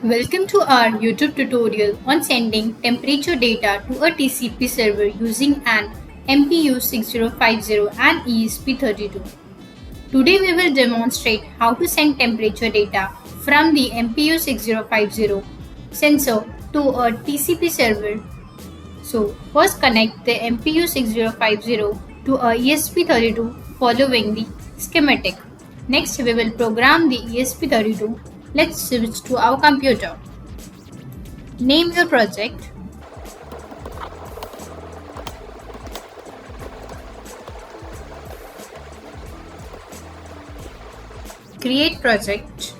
Welcome to our YouTube tutorial on sending temperature data to a TCP server using an MPU 6050 and ESP32. Today we will demonstrate how to send temperature data from the MPU 6050 sensor to a TCP server. So first connect the MPU 6050 to a ESP32 following the schematic. Next we will program the ESP32. Let's switch to our computer. Name your project. Create project.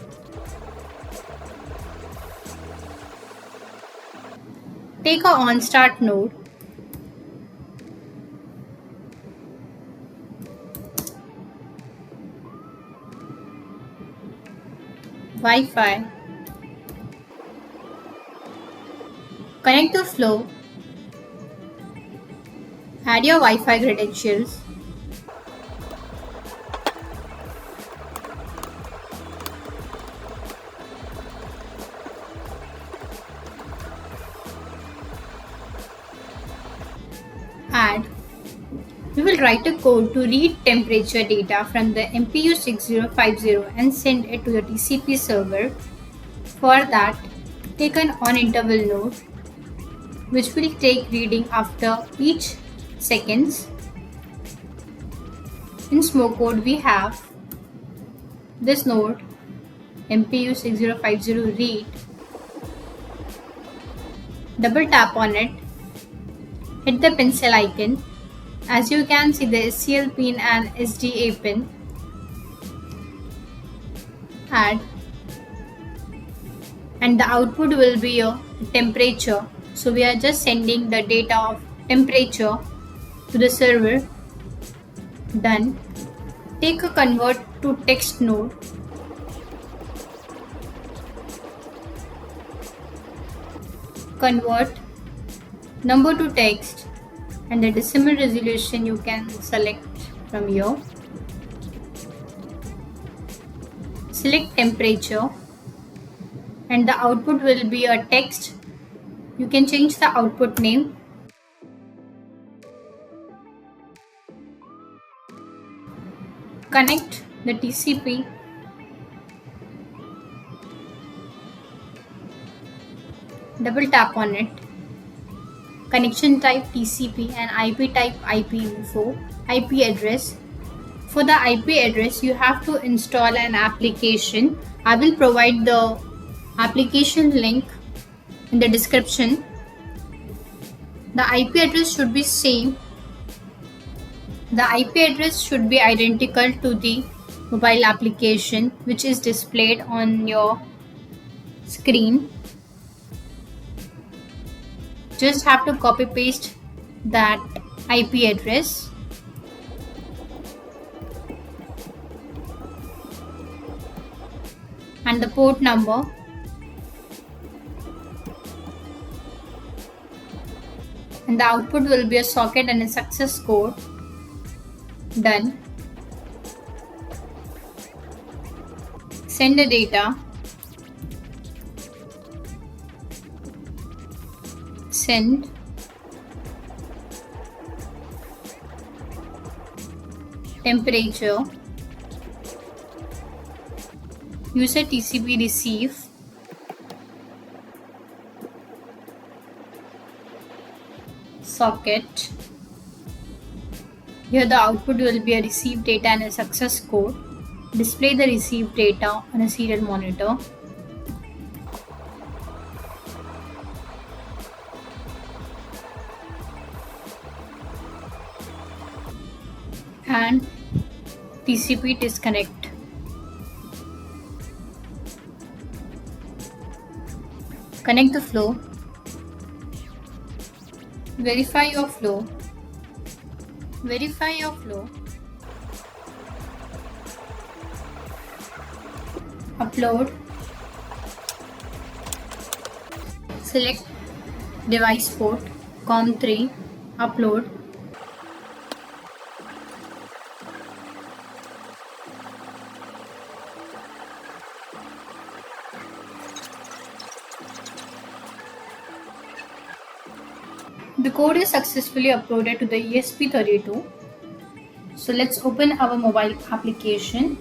Take a on start node. Wi-Fi. Connect to flow. Add your Wi-Fi credentials. Add. We will write a code to read temperature data from the MPU 6050 and send it to the TCP server. For that, take an on interval node which will take reading after each seconds. In smoke code we have this node MPU 6050 read. Double tap on it. Hit the pencil icon. As you can see, the SCL pin and SDA pin. Add. And the output will be your temperature. So we are just sending the data of temperature to the server. Done. Take a convert to text node. Convert number to text and the decimal resolution you can select from here. Select temperature and the output will be a text. You can change the output name. Connect the TCP. Double tap on it. Connection type TCP and IP type IPv4. IP address. For the IP address, you have to install an application. I will provide the application link in the description. The IP address should be same. The IP address should be identical to the mobile application which is displayed on your screen. Just have to copy paste that IP address. And the port number. And the output will be a socket and a success code. Done. Send the data. Send. Temperature. User TCP receive. Socket. Here the output will be a received data and a success code. Display the received data on a serial monitor. And TCP disconnect. Connect the flow. Verify your flow. Verify your flow. Upload. Select device port COM3. Upload. The code is successfully uploaded to the ESP32. So let's open our mobile application.